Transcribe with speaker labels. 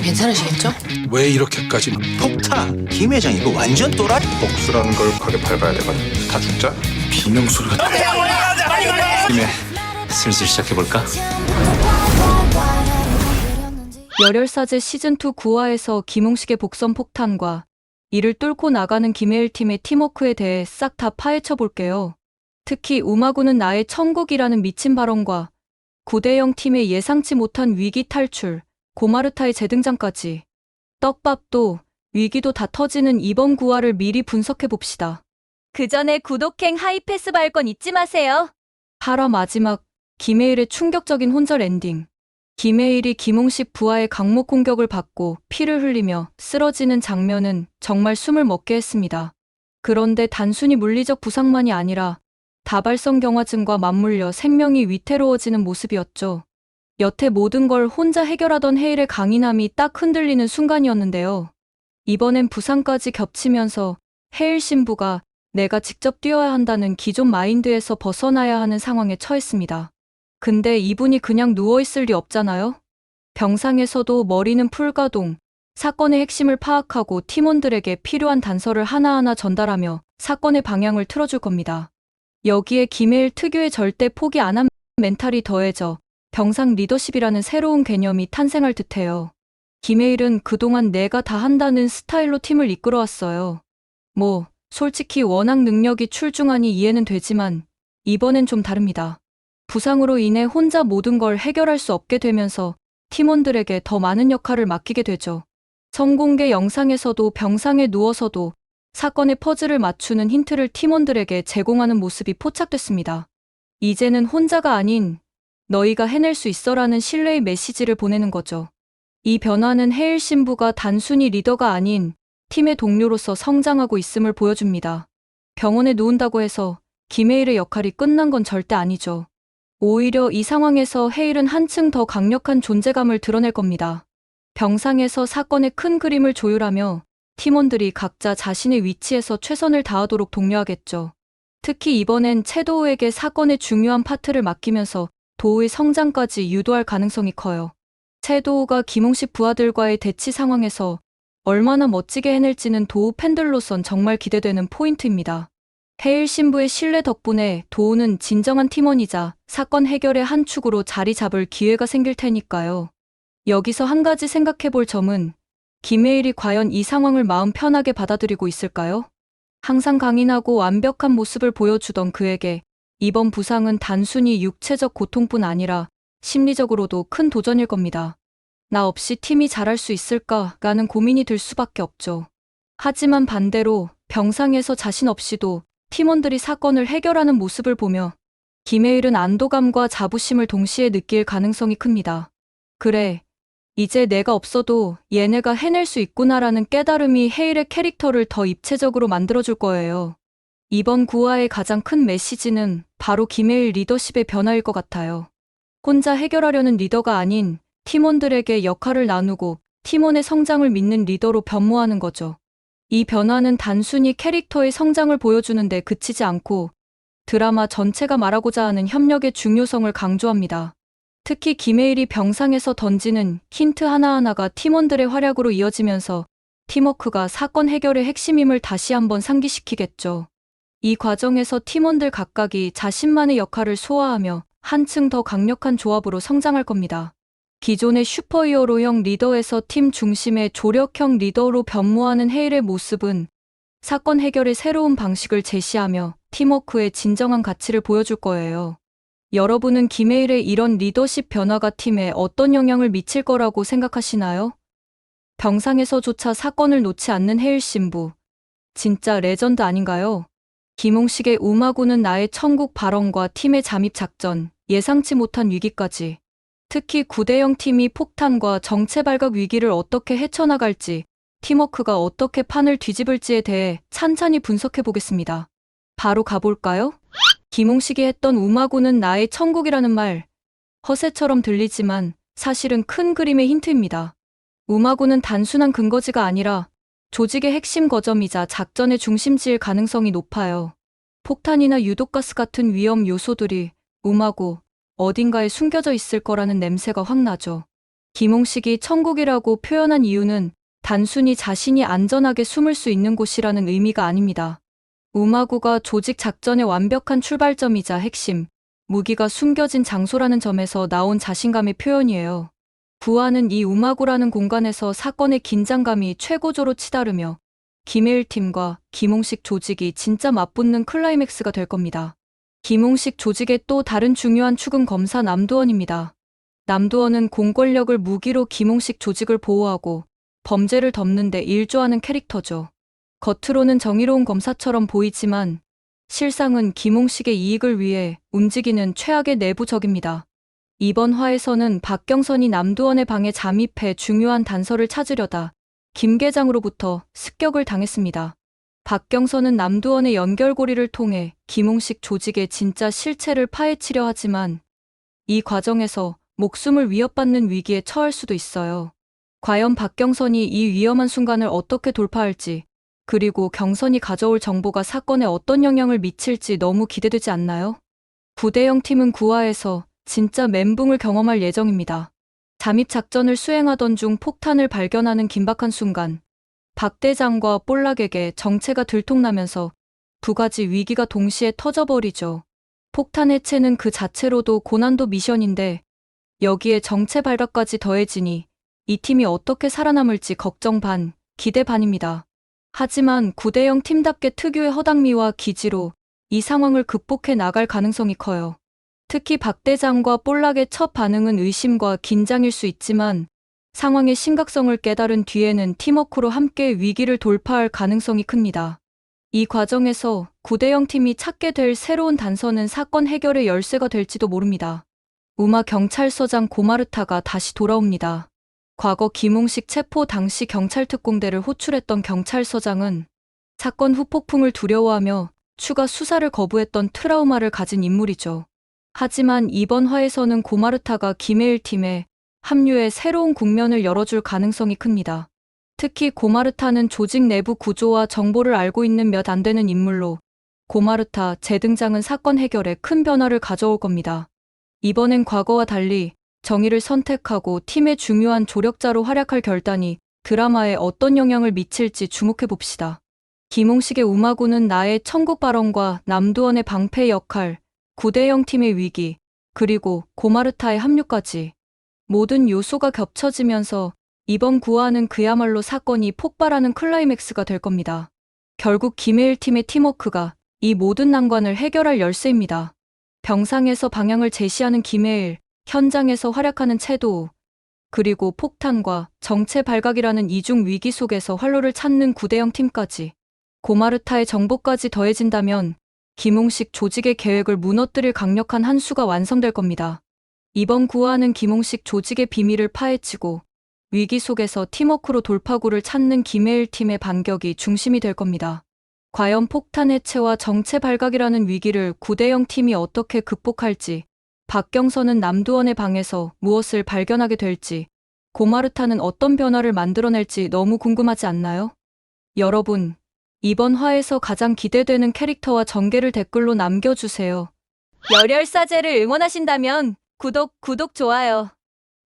Speaker 1: 괜찮으시겠죠?
Speaker 2: 왜 이렇게까지
Speaker 3: 폭탄! 김 회장 이거 완전 또라이.
Speaker 2: 복수라는 걸 크게 밟아야 되거든. 다 죽자. 비명소리가 김에
Speaker 4: 슬슬 시작해볼까?
Speaker 5: 열혈사제 시즌2 9화에서 김홍식의 복선 폭탄과 이를 뚫고 나가는 김혜일 팀의 팀워크에 대해 싹 다 파헤쳐 볼게요. 특히 우마구는 나의 천국이라는 미친 발언과 구대영 팀의 예상치 못한 위기 탈출, 고마르타의 재등장까지 떡밥도 위기도 다 터지는 이번 9화를 미리 분석해 봅시다. 그 전에 구독행 하이패스 발권 잊지 마세요. 8화 마지막 김혜일의 충격적인 혼절 엔딩. 김혜일이 김홍식 부하의 강목 공격을 받고 피를 흘리며 쓰러지는 장면은 정말 숨을 먹게 했습니다. 그런데 단순히 물리적 부상만이 아니라 다발성 경화증과 맞물려 생명이 위태로워지는 모습이었죠. 여태 모든 걸 혼자 해결하던 혜일의 강인함이 딱 흔들리는 순간이었는데요. 이번엔 부상까지 겹치면서 혜일 신부가 내가 직접 뛰어야 한다는 기존 마인드에서 벗어나야 하는 상황에 처했습니다. 근데 이분이 그냥 누워있을 리 없잖아요? 병상에서도 머리는 풀가동, 사건의 핵심을 파악하고 팀원들에게 필요한 단서를 하나하나 전달하며 사건의 방향을 틀어줄 겁니다. 여기에 김혜일 특유의 절대 포기 안 한 멘탈이 더해져 병상 리더십이라는 새로운 개념이 탄생할 듯해요. 김혜일은 그동안 내가 다 한다는 스타일로 팀을 이끌어왔어요. 솔직히 워낙 능력이 출중하니 이해는 되지만 이번엔 좀 다릅니다. 부상으로 인해 혼자 모든 걸 해결할 수 없게 되면서 팀원들에게 더 많은 역할을 맡기게 되죠. 성공개 영상에서도 병상에 누워서도 사건의 퍼즐을 맞추는 힌트를 팀원들에게 제공하는 모습이 포착됐습니다. 이제는 혼자가 아닌 너희가 해낼 수 있어라는 신뢰의 메시지를 보내는 거죠. 이 변화는 혜일 신부가 단순히 리더가 아닌 팀의 동료로서 성장하고 있음을 보여줍니다. 병원에 누운다고 해서 김혜일의 역할이 끝난 건 절대 아니죠. 오히려 이 상황에서 혜일은 한층 더 강력한 존재감을 드러낼 겁니다. 병상에서 사건의 큰 그림을 조율하며 팀원들이 각자 자신의 위치에서 최선을 다하도록 독려하겠죠. 특히 이번엔 최도우에게 사건의 중요한 파트를 맡기면서 도우의 성장까지 유도할 가능성이 커요. 최도우가 김홍식 부하들과의 대치 상황에서 얼마나 멋지게 해낼지는 도우 팬들로선 정말 기대되는 포인트입니다. 혜일 신부의 신뢰 덕분에 도우는 진정한 팀원이자 사건 해결의 한 축으로 자리 잡을 기회가 생길 테니까요. 여기서 한 가지 생각해 볼 점은 김혜일이 과연 이 상황을 마음 편하게 받아들이고 있을까요? 항상 강인하고 완벽한 모습을 보여주던 그에게 이번 부상은 단순히 육체적 고통뿐 아니라 심리적으로도 큰 도전일 겁니다. 나 없이 팀이 잘할 수 있을까라는 고민이 들 수밖에 없죠. 하지만 반대로 병상에서 자신 없이도 팀원들이 사건을 해결하는 모습을 보며 김혜일은 안도감과 자부심을 동시에 느낄 가능성이 큽니다. 그래, 이제 내가 없어도 얘네가 해낼 수 있구나라는 깨달음이 혜일의 캐릭터를 더 입체적으로 만들어줄 거예요. 이번 9화의 가장 큰 메시지는 바로 김혜일 리더십의 변화일 것 같아요. 혼자 해결하려는 리더가 아닌 팀원들에게 역할을 나누고 팀원의 성장을 믿는 리더로 변모하는 거죠. 이 변화는 단순히 캐릭터의 성장을 보여주는데 그치지 않고 드라마 전체가 말하고자 하는 협력의 중요성을 강조합니다. 특히 김혜일이 병상에서 던지는 힌트 하나하나가 팀원들의 활약으로 이어지면서 팀워크가 사건 해결의 핵심임을 다시 한번 상기시키겠죠. 이 과정에서 팀원들 각각이 자신만의 역할을 소화하며 한층 더 강력한 조합으로 성장할 겁니다. 기존의 슈퍼히어로형 리더에서 팀 중심의 조력형 리더로 변모하는 혜일의 모습은 사건 해결의 새로운 방식을 제시하며 팀워크의 진정한 가치를 보여줄 거예요. 여러분은 김혜일의 이런 리더십 변화가 팀에 어떤 영향을 미칠 거라고 생각하시나요? 병상에서조차 사건을 놓지 않는 혜일 신부. 진짜 레전드 아닌가요? 김홍식의 우마구는 나의 천국 발언과 팀의 잠입 작전, 예상치 못한 위기까지. 특히 구대영 팀이 폭탄과 정체 발각 위기를 어떻게 헤쳐나갈지, 팀워크가 어떻게 판을 뒤집을지에 대해 찬찬히 분석해 보겠습니다. 바로 가볼까요? 김홍식이 했던 우마구는 나의 천국이라는 말, 허세처럼 들리지만 사실은 큰 그림의 힌트입니다. 우마구는 단순한 근거지가 아니라 조직의 핵심 거점이자 작전의 중심지일 가능성이 높아요. 폭탄이나 유독가스 같은 위험 요소들이 우마구, 어딘가에 숨겨져 있을 거라는 냄새가 확 나죠. 김홍식이 천국이라고 표현한 이유는 단순히 자신이 안전하게 숨을 수 있는 곳이라는 의미가 아닙니다. 우마구가 조직 작전의 완벽한 출발점이자 핵심, 무기가 숨겨진 장소라는 점에서 나온 자신감의 표현이에요. 부하는 이 우마구라는 공간에서 사건의 긴장감이 최고조로 치달으며 김해일팀과 김홍식 조직이 진짜 맞붙는 클라이맥스가 될 겁니다. 김홍식 조직의 또 다른 중요한 축은 검사 남두원입니다. 남두원은 공권력을 무기로 김홍식 조직을 보호하고 범죄를 덮는 데 일조하는 캐릭터죠. 겉으로는 정의로운 검사처럼 보이지만 실상은 김홍식의 이익을 위해 움직이는 최악의 내부적입니다. 이번 화에서는 박경선이 남두원의 방에 잠입해 중요한 단서를 찾으려다 김 계장으로부터 습격을 당했습니다. 박경선은 남두원의 연결고리를 통해 김홍식 조직의 진짜 실체를 파헤치려 하지만 이 과정에서 목숨을 위협받는 위기에 처할 수도 있어요. 과연 박경선이 이 위험한 순간을 어떻게 돌파할지, 그리고 경선이 가져올 정보가 사건에 어떤 영향을 미칠지 너무 기대되지 않나요? 구대영 팀은 9화에서 진짜 멘붕을 경험할 예정입니다. 잠입 작전을 수행하던 중 폭탄을 발견하는 긴박한 순간, 박 대장과 볼락에게 정체가 들통나면서 두 가지 위기가 동시에 터져버리죠. 폭탄 해체는 그 자체로도 고난도 미션인데 여기에 정체 발각까지 더해지니 이 팀이 어떻게 살아남을지 걱정 반, 기대 반입니다. 하지만 구대영 팀답게 특유의 허당미와 기지로 이 상황을 극복해 나갈 가능성이 커요. 특히 박 대장과 볼락의 첫 반응은 의심과 긴장일 수 있지만 상황의 심각성을 깨달은 뒤에는 팀워크로 함께 위기를 돌파할 가능성이 큽니다. 이 과정에서 구대영 팀이 찾게 될 새로운 단서는 사건 해결의 열쇠가 될지도 모릅니다. 우마 경찰서장 고마르타가 다시 돌아옵니다. 과거 김홍식 체포 당시 경찰특공대를 호출했던 경찰서장은 사건 후 폭풍을 두려워하며 추가 수사를 거부했던 트라우마를 가진 인물이죠. 하지만 이번 화에서는 고마르타가 김해일 팀에 합류해 새로운 국면을 열어줄 가능성이 큽니다. 특히 고마르타는 조직 내부 구조와 정보를 알고 있는 몇 안 되는 인물로 고마르타 재등장은 사건 해결에 큰 변화를 가져올 겁니다. 이번엔 과거와 달리 정의를 선택하고 팀의 중요한 조력자로 활약할 결단이 드라마에 어떤 영향을 미칠지 주목해 봅시다. 김홍식의 우마구는 나의 천국 발언과 남두원의 방패 역할, 구대영 팀의 위기, 그리고 고마르타의 합류까지 모든 요소가 겹쳐지면서 이번 9화는 그야말로 사건이 폭발하는 클라이맥스가 될 겁니다. 결국 김해일 팀의 팀워크가 이 모든 난관을 해결할 열쇠입니다. 병상에서 방향을 제시하는 김해일, 현장에서 활약하는 채도, 그리고 폭탄과 정체 발각이라는 이중 위기 속에서 활로를 찾는 구대영 팀까지, 고마르타의 정보까지 더해진다면 김홍식 조직의 계획을 무너뜨릴 강력한 한 수가 완성될 겁니다. 이번 9화는 김홍식 조직의 비밀을 파헤치고 위기 속에서 팀워크로 돌파구를 찾는 김해일 팀의 반격이 중심이 될 겁니다. 과연 폭탄 해체와 정체 발각이라는 위기를 구대영 팀이 어떻게 극복할지, 박경선은 남두원의 방에서 무엇을 발견하게 될지, 고마르타는 어떤 변화를 만들어낼지 너무 궁금하지 않나요? 여러분, 이번 화에서 가장 기대되는 캐릭터와 전개를 댓글로 남겨주세요. 열혈사제를 응원하신다면 구독, 좋아요.